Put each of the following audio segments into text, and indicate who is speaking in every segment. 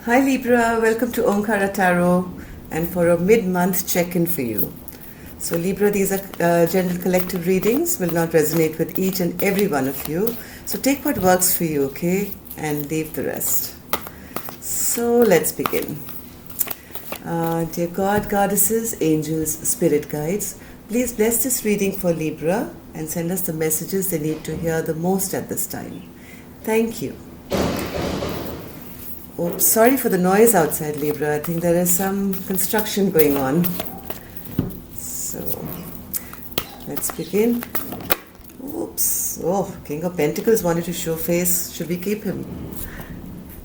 Speaker 1: Hi Libra, welcome to Omkara Tarot and for a mid-month check-in for you. So Libra, these are general collective readings, will not resonate with each and every one of you. So take what works for you, okay? And leave the rest. So let's begin. Dear God, Goddesses, Angels, Spirit Guides, please bless this reading for Libra and send us the messages they need to hear the most at this time. Thank you. Oops, sorry for the noise outside, Libra. I think there is some construction going on. So, let's begin. Oops. Oh, King of Pentacles wanted to show face. Should we keep him?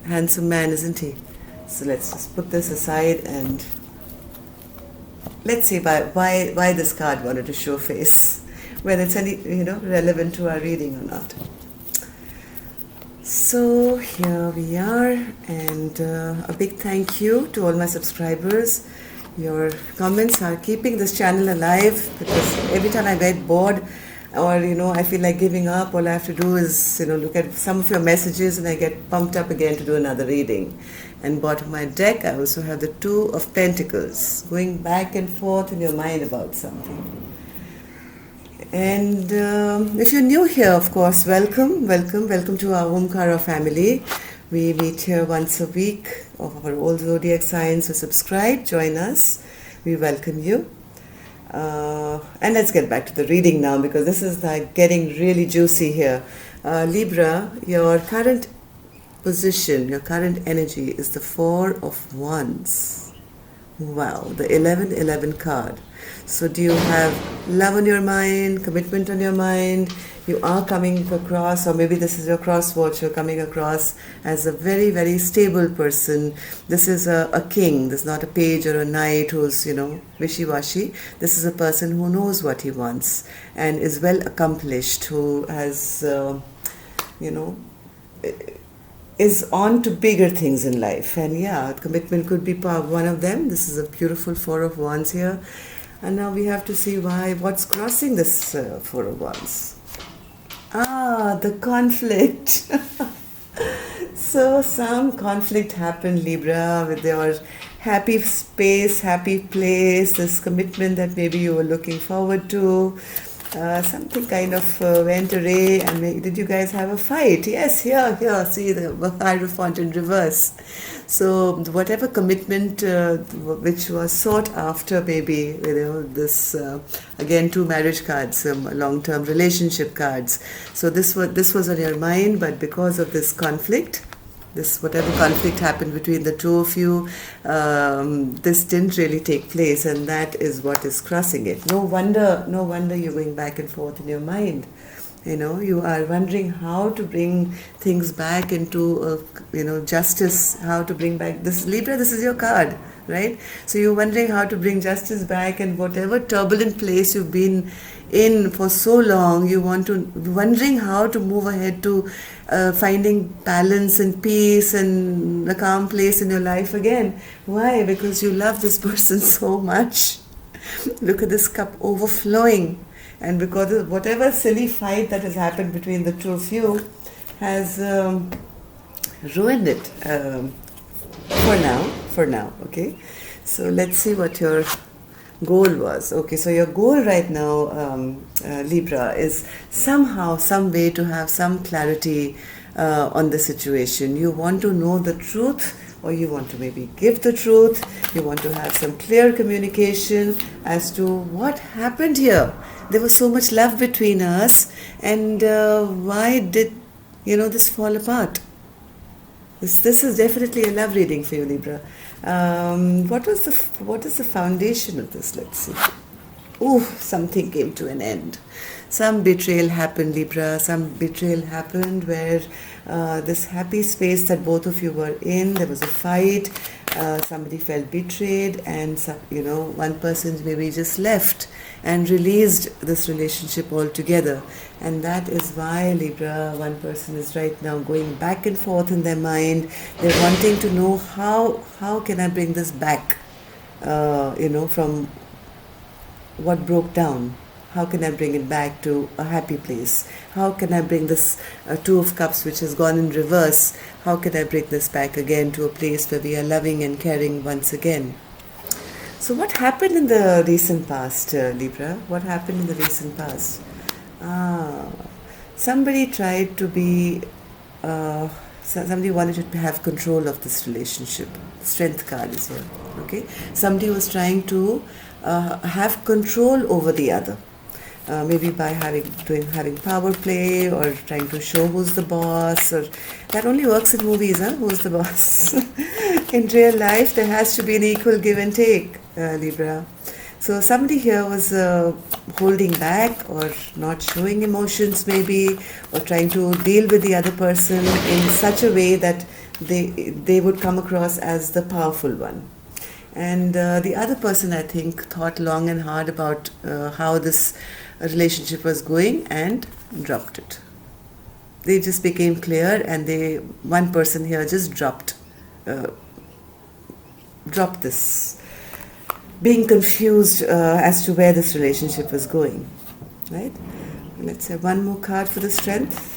Speaker 1: Handsome man, isn't he? So let's just put this aside and let's see why this card wanted to show face. Whether it's any relevant to our reading or not. So here we are, and a big thank you to all my subscribers. Your comments are keeping this channel alive, because every time I get bored or I feel like giving up, all I have to do is look at some of your messages and I get pumped up again to do another reading. And bottom of my deck I also have the Two of Pentacles, going back and forth in your mind about something. And if you're new here, of course, welcome to our Omkara family. We meet here once a week of our old zodiac signs. So subscribe, join us. We welcome you. And let's get back to the reading now, because this is like getting really juicy here. Libra, your current position, your current energy is the Four of Wands. Wow, the 11-11 card. So do you have love on your mind, commitment on your mind? You are coming across, or maybe this is your crosswatch, you're coming across as a very, very stable person. This is a king. This is not a page or a knight who's, wishy-washy. This is a person who knows what he wants and is well accomplished, who has, is on to bigger things in life. And yeah, commitment could be one of them. This is a beautiful Four of Wands here. And now we have to see what's crossing this Four of Wands. The conflict. So some conflict happened, Libra, with your happy space, happy place, this commitment that maybe you were looking forward to. Something kind of went away, and did you guys have a fight? Yes, here, see the Hierophant in reverse. So whatever commitment which was sought after, maybe, this, again, two marriage cards, long-term relationship cards. So this was on your mind, but because of this conflict, whatever conflict happened between the two of you, this didn't really take place, and that is what is crossing it. No wonder you're going back and forth in your mind. You are wondering how to bring things back into, justice, how to bring back this. Libra, this is your card, right? So you're wondering how to bring justice back, and whatever turbulent place you've been in for so long, wondering how to move ahead to finding balance and peace and a calm place in your life again. Why? Because you love this person so much. Look at this cup overflowing. And because of whatever silly fight that has happened between the two of you has ruined it for now, okay? So let's see what your goal was. Okay, so your goal right now, Libra, is somehow, some way to have some clarity on the situation. You want to know the truth, or you want to maybe give the truth. You want to have some clear communication as to what happened here. There was so much love between us, and why did this fall apart? This is definitely a love reading for you, Libra. What is the foundation of this? Let's see. Something came to an end. Some betrayal happened, Libra. Some betrayal happened where this happy space that both of you were in, there was a fight. Somebody felt betrayed, and one person maybe just left and released this relationship altogether. And that is why, Libra, one person is right now going back and forth in their mind. They're wanting to know how can I bring this back, from what broke down. How can I bring it back to a happy place? How can I bring this Two of Cups, which has gone in reverse, how can I bring this back again to a place where we are loving and caring once again? So what happened in the recent past, Libra? What happened in the recent past? Ah, somebody tried to be, somebody wanted to have control of this relationship. Strength card is here, okay? Somebody was trying to have control over the other. Maybe by having power play or trying to show who's the boss, or that only works in movies, huh? Who's the boss? In real life, there has to be an equal give and take, Libra. So somebody here was holding back or not showing emotions, maybe, or trying to deal with the other person in such a way that they would come across as the powerful one. And the other person, I think, thought long and hard about how this relationship was going and dropped it. They just became clear, and one person here just dropped this, being confused as to where this relationship was going, right? Let's have one more card for the Strength.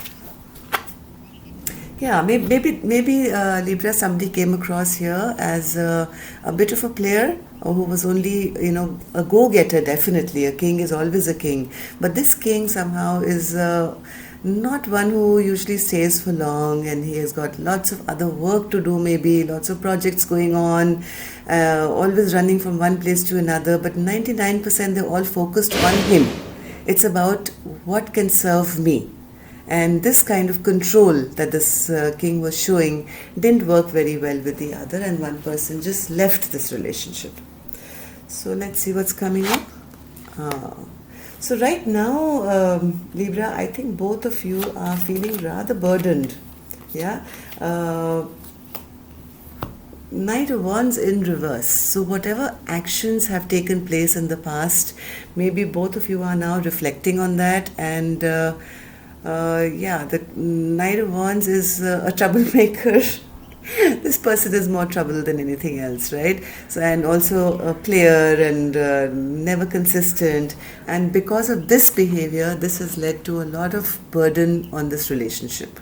Speaker 1: Yeah, maybe Libra, somebody came across here as a bit of a player, or who was only, a go-getter. Definitely, a king is always a king, but this king somehow is not one who usually stays for long, and he has got lots of other work to do, maybe lots of projects going on, always running from one place to another, but 99% they're all focused on him. It's about what can serve me. And this kind of control that this king was showing didn't work very well with the other, and one person just left this relationship. So let's see what's coming up. So right now, Libra, I think both of you are feeling rather burdened. Yeah. Knight of Wands in reverse. So whatever actions have taken place in the past, maybe both of you are now reflecting on that, and the Knight of Wands is a troublemaker. This person is more trouble than anything else, right? So, and also a player and never consistent. And because of this behavior, this has led to a lot of burden on this relationship.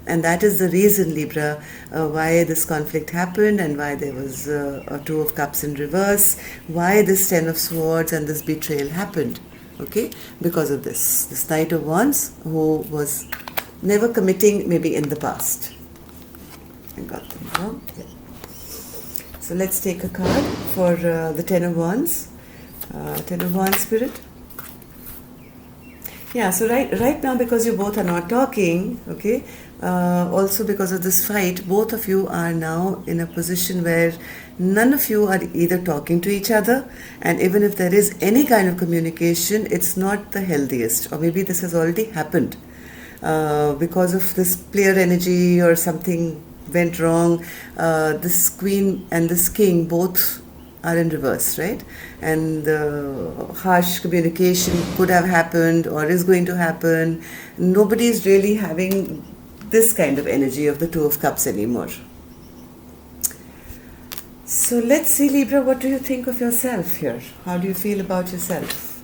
Speaker 1: And that is the reason, Libra, why this conflict happened, and why there was a Two of Cups in reverse, why this Ten of Swords and this betrayal happened. Okay, because of this Knight of Wands, who was never committing, maybe in the past. I got them wrong. Yeah. So let's take a card for the Ten of Wands. Ten of Wands, Spirit. Yeah, so right now, because you both are not talking, okay, also because of this fight, both of you are now in a position where none of you are either talking to each other, and even if there is any kind of communication, it's not the healthiest, or maybe this has already happened because of this player energy, or something went wrong. This Queen and this King both are in reverse, right? And harsh communication could have happened or is going to happen. Nobody is really having this kind of energy of the Two of Cups anymore. So let's see, Libra, what do you think of yourself here? How do you feel about yourself?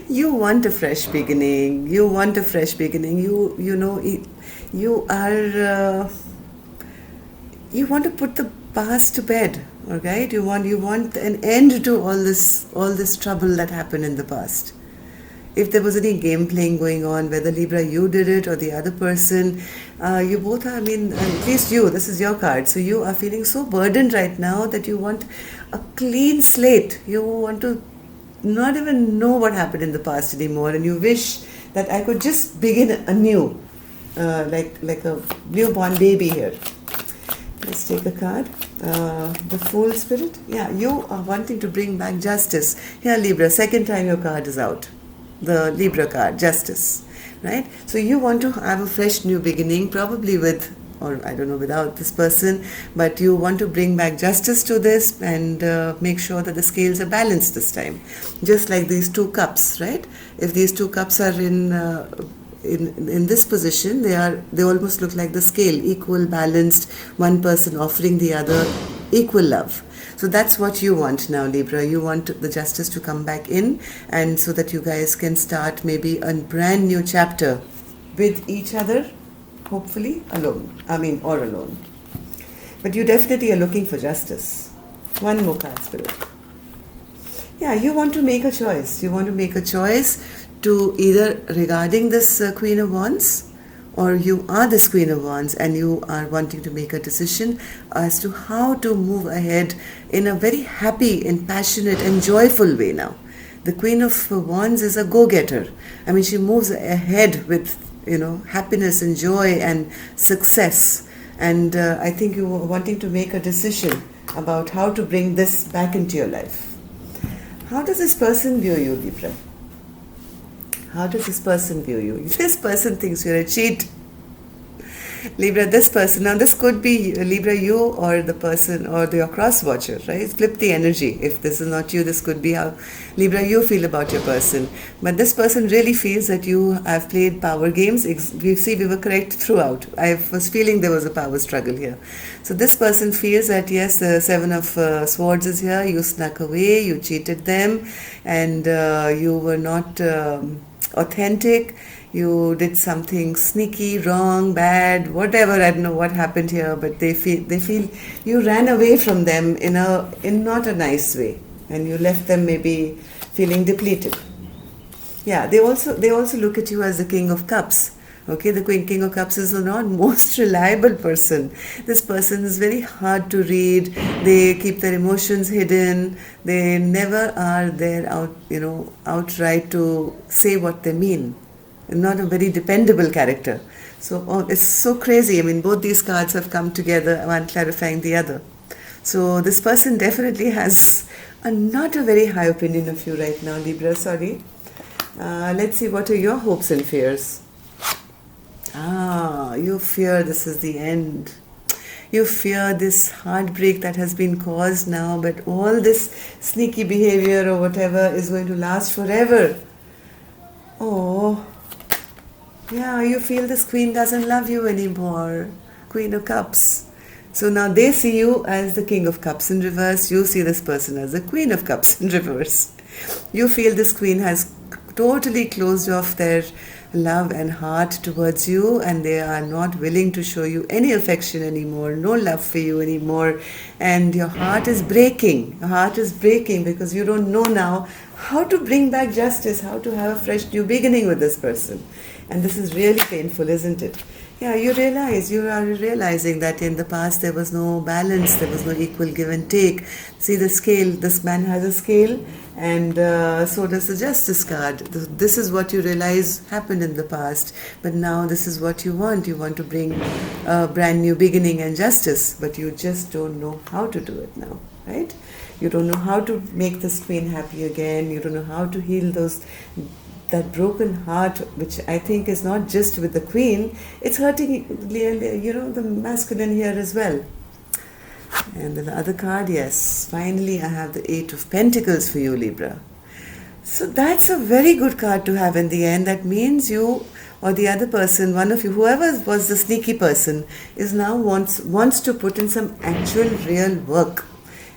Speaker 1: You want a fresh beginning. You want a fresh beginning. You are. You want to put the past to bed, all right? You want an end to all this trouble that happened in the past. If there was any game playing going on, whether Libra you did it or the other person, you both are, at least you, this is your card, so you are feeling so burdened right now that you want a clean slate. You want to not even know what happened in the past anymore, and you wish that I could just begin anew, like a newborn baby here. Let's take a card. The Fool, Spirit. Yeah, you are wanting to bring back justice. Here, Libra, second time your card is out. The Libra card, Justice. Right? So you want to have a fresh new beginning, probably with, or I don't know, without this person, but you want to bring back justice to this and make sure that the scales are balanced this time. Just like these two cups, right? If these two cups are in this position, they almost look like the scale, equal, balanced, one person offering the other equal love. So that's what you want now, Libra. You want the justice to come back in, and so that you guys can start maybe a brand new chapter with each other, hopefully alone. Or alone. But you definitely are looking for justice. One more card, Spirit. Yeah, you want to make a choice. You want to make a choice to either regarding this Queen of Wands, or you are this Queen of Wands and you are wanting to make a decision as to how to move ahead in a very happy and passionate and joyful way now. The Queen of Wands is a go-getter. She moves ahead with, happiness and joy and success. And I think you are wanting to make a decision about how to bring this back into your life. How does this person view you, Libra? How does this person view you? This person thinks you're a cheat. Libra, this person, now this could be Libra, you or the person or your cross watcher, right? Flip the energy. If this is not you, this could be how Libra you feel about your person. But this person really feels that you have played power games. We were correct throughout. I was feeling there was a power struggle here. So this person feels that yes, the Seven of Swords is here. You snuck away, you cheated them, and you were not authentic. You did something sneaky, wrong, bad, whatever. I don't know what happened here, but they feel you ran away from them in not a nice way, and you left them maybe feeling depleted. Yeah, they also look at you as the King of Cups. Okay, the King of Cups is the not most reliable person. This person is very hard to read. They keep their emotions hidden. They never are there outright to say what they mean. Not a very dependable character. So it's so crazy. Both these cards have come together, one clarifying the other. So this person definitely has not a very high opinion of you right now, Libra. Sorry. Let's see, what are your hopes and fears? You fear this is the end. You fear this heartbreak that has been caused now, but all this sneaky behavior or whatever is going to last forever. Oh, yeah, you feel this Queen doesn't love you anymore. Queen of Cups. So now they see you as the King of Cups in reverse. You see this person as the Queen of Cups in reverse. You feel this Queen has totally closed off their love and heart towards you, and they are not willing to show you any affection anymore, no love for you anymore, and your heart is breaking. Your heart is breaking because you don't know now how to bring back justice, how to have a fresh new beginning with this person. And this is really painful, isn't it? Yeah, you are realizing that in the past there was no balance, there was no equal give and take. See the scale, this man has a scale, and so does the Justice card. This is what you realize happened in the past, but now this is what you want. You want to bring a brand new beginning and justice, but you just don't know how to do it now, right? You don't know how to make this Queen happy again. You don't know how to heal that broken heart, which I think is not just with the Queen, it's hurting, the masculine here as well. And then the other card, yes, finally I have the Eight of Pentacles for you, Libra. So that's a very good card to have in the end. That means you or the other person, one of you, whoever was the sneaky person, is now wants to put in some actual real work.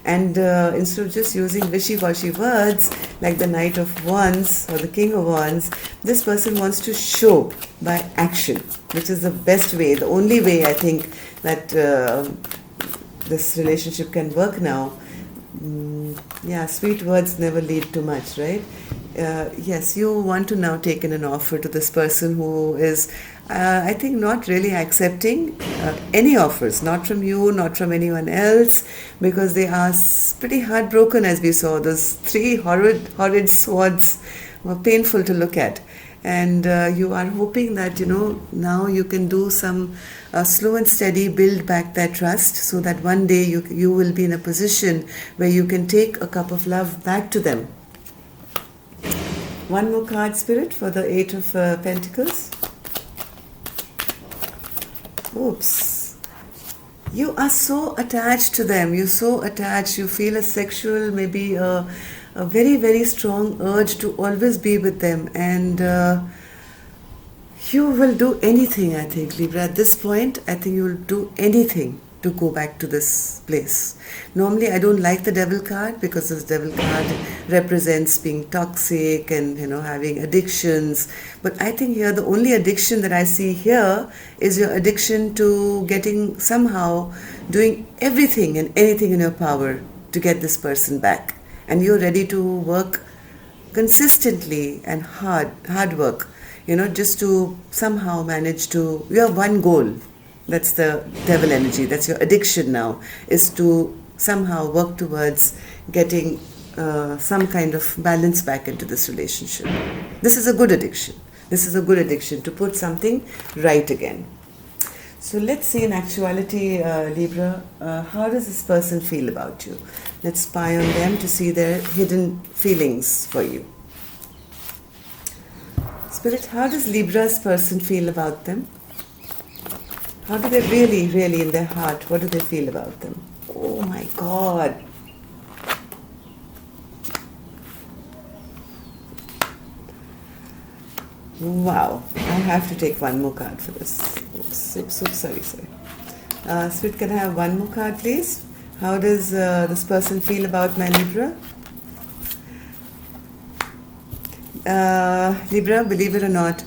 Speaker 1: And instead of just using wishy-washy words like the Knight of Wands or the King of Wands, this person wants to show by action, which is the best way, the only way I think that this relationship can work now. Sweet words never lead to much, right? Yes, you want to now take in an offer to this person who is, I think, not really accepting any offers, not from you, not from anyone else, because they are pretty heartbroken, as we saw. Those three horrid swords were painful to look at. And you are hoping that, now you can do some slow and steady build back that trust, so that one day you will be in a position where you can take a cup of love back to them. One more card, Spirit, for the Eight of Pentacles. Oops. You are so attached to them. You're so attached. You feel a sexual, maybe a very, very strong urge to always be with them. And you will do anything, I think, Libra. At this point, I think you will do anything to go back to this place. Normally, I don't like the devil card because this devil card represents being toxic and having addictions. But I think here the only addiction that I see here is your addiction to getting somehow doing everything and anything in your power to get this person back, and you're ready to work consistently and hard work, just to somehow manage to, you have one goal. That's the devil energy. That's your addiction now, is to somehow work towards getting some kind of balance back into this relationship. This is a good addiction. This is a good addiction to put something right again. So let's see in actuality, Libra, how does this person feel about you? Let's spy on them to see their hidden feelings for you. Spirit, how does Libra's person feel about them? How do they really, really in their heart, what do they feel about them? Oh my God. Wow. I have to take one more card for this. Oops, sorry. Spirit, can I have one more card, please? How does this person feel about my Libra? Libra, believe it or not,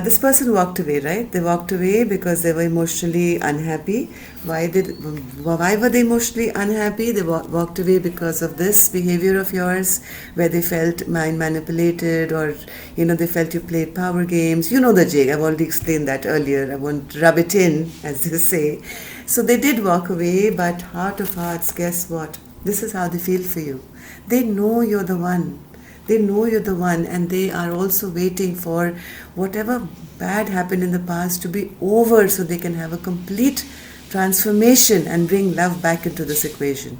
Speaker 1: this person walked away, right? They walked away because they were emotionally unhappy. Why were they emotionally unhappy? They walked away because of this behavior of yours, where they felt mind manipulated, or they felt you played power games. You know the jig. I've already explained that earlier. I won't rub it in, as they say. So they did walk away, but heart of hearts, guess what? This is how they feel for you. They know you're the one. They know you're the one, and they are also waiting for whatever bad happened in the past to be over so they can have a complete transformation and bring love back into this equation.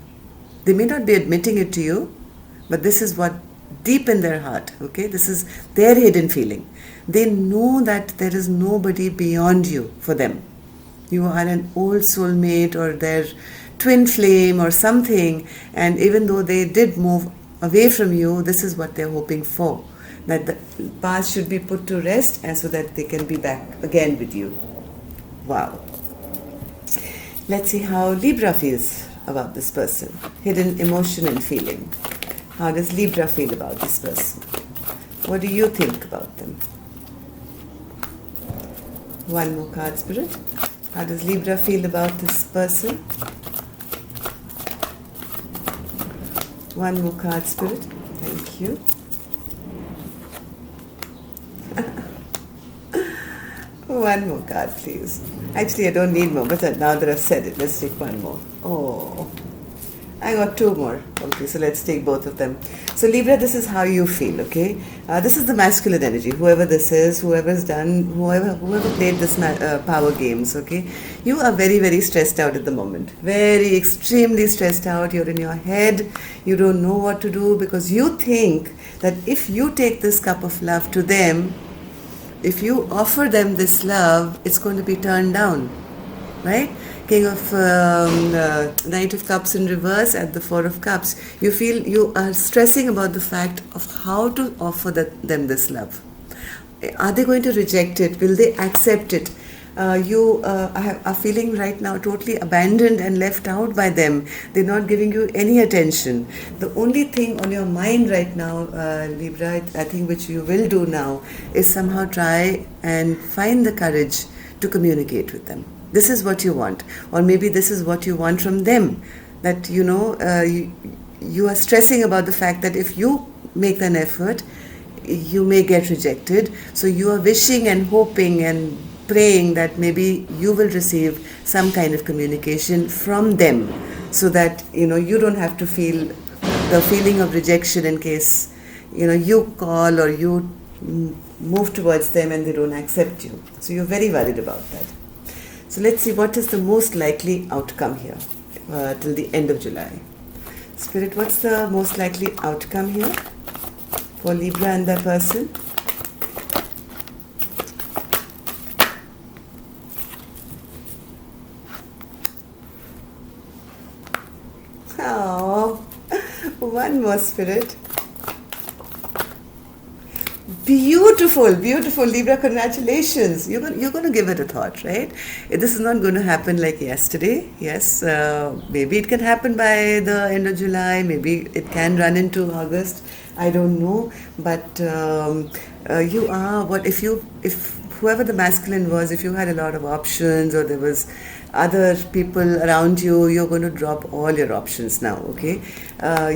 Speaker 1: They may not be admitting it to you, but this is what deep in their heart, okay? This is their hidden feeling. They know that there is nobody beyond you for them. You are an old soulmate or their twin flame or something, and even though they did move away from you, this is what they're hoping for, that the past should be put to rest, and so that they can be back again with you. Wow. Let's see how Libra feels about this person. Hidden emotion and feeling. How does Libra feel about this person? What do you think about them? One more card, Spirit. How does Libra feel about this person? One more card, Spirit. Thank you. One more card, please. Actually, I don't need more, but now that I've said it, let's take one more. Oh, I got two more. Okay, so let's take both of them. So Libra, this is how you feel, okay? This is the masculine energy. Whoever this is, whoever played this power games, okay? You are very, very stressed out at the moment. Very, extremely stressed out. You're in your head. You don't know what to do because you think that if you take this cup of love to them, if you offer them this love, it's going to be turned down, right? King of Knight of Cups in reverse at the Four of Cups. You feel you are stressing about the fact of how to offer them this love. Are they going to reject it? Will they accept it? You are feeling right now totally abandoned and left out by them. They're not giving you any attention. The only thing on your mind right now, Libra, I think which you will do now, is somehow try and find the courage to communicate with them. This is what you want, or maybe this is what you want from them, that you are stressing about the fact that if you make an effort, you may get rejected. So you are wishing and hoping and praying that maybe you will receive some kind of communication from them, so that you don't have to feel the feeling of rejection in case you call or you move towards them and they don't accept you. So you're very worried about that. So let's see what is the most likely outcome here till the end of July. Spirit, what's the most likely outcome here for Libra and their person? Oh, one more, Spirit. Beautiful, beautiful Libra. Congratulations. You're going to give it a thought, right? This is not going to happen like yesterday. Yes, maybe it can happen by the end of July. Maybe it can run into August. I don't know. But you are what if whoever the masculine was, if you had a lot of options or there was other people around you, you're going to drop all your options now, okay?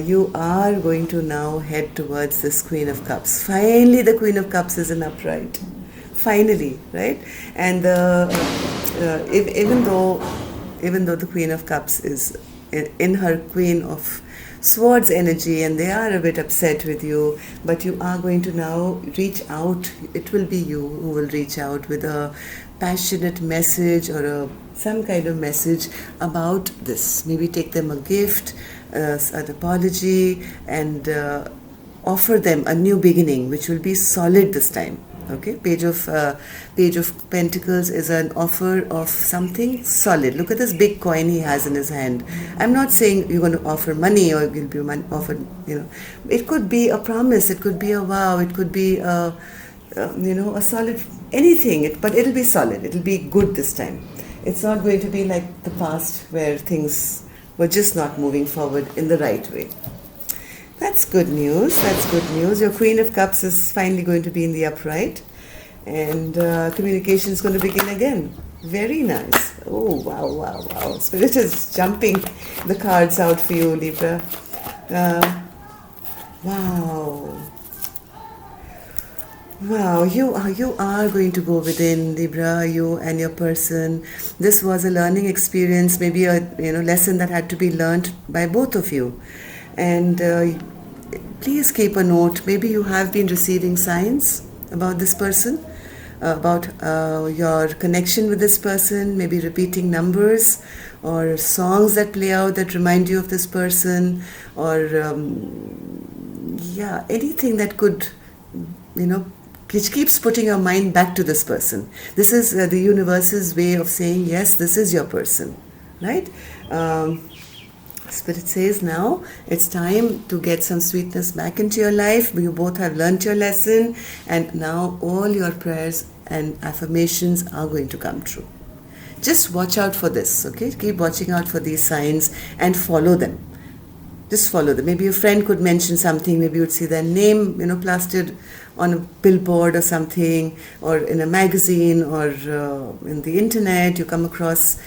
Speaker 1: You are going to now head towards this Queen of Cups. Finally, the Queen of Cups is in upright. Finally, right? And even though the Queen of Cups is in her Queen of Swords energy and they are a bit upset with you, but you are going to now reach out. It will be you who will reach out with a passionate message or some kind of message about this. Maybe take them a gift, an apology, and offer them a new beginning which will be solid this time. Okay, Page of Pentacles is an offer of something solid. Look at this big coin he has in his hand. I'm not saying you're going to offer money or you'll be offered, it could be a promise, it could be a vow, it could be a solid anything, but it'll be solid, it'll be good this time. It's not going to be like the past where things were just not moving forward in the right way. That's good news. That's good news. Your Queen of Cups is finally going to be in the upright, and communication is going to begin again. Very nice. Oh, wow, wow, wow. Spirit is jumping the cards out for you, Libra. Wow. Wow, you are going to go within, Libra, you and your person. This was a learning experience, maybe a lesson that had to be learned by both of you. And please keep a note. Maybe you have been receiving signs about this person, about your connection with this person, maybe repeating numbers or songs that play out that remind you of this person, or anything that could, which keeps putting your mind back to this person. This is the universe's way of saying, yes, this is your person, right? Spirit says now it's time to get some sweetness back into your life. You both have learnt your lesson, and now all your prayers and affirmations are going to come true. Just watch out for this, okay? Keep watching out for these signs and follow them. Just follow them. Maybe your friend could mention something. Maybe you'd see their name, plastered on a billboard or something, or in a magazine, or in the internet. You come across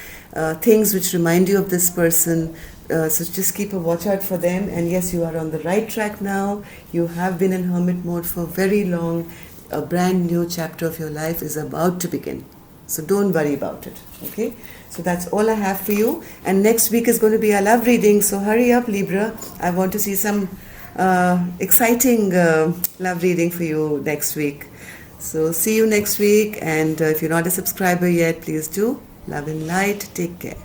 Speaker 1: things which remind you of this person. So just keep a watch out for them. And yes, you are on the right track now. You have been in hermit mode for very long. A brand new chapter of your life is about to begin. So don't worry about it. Okay? So that's all I have for you. And next week is going to be a love reading. So hurry up, Libra. I want to see some exciting love reading for you next week. So see you next week. And if you're not a subscriber yet, please do. Love and light. Take care.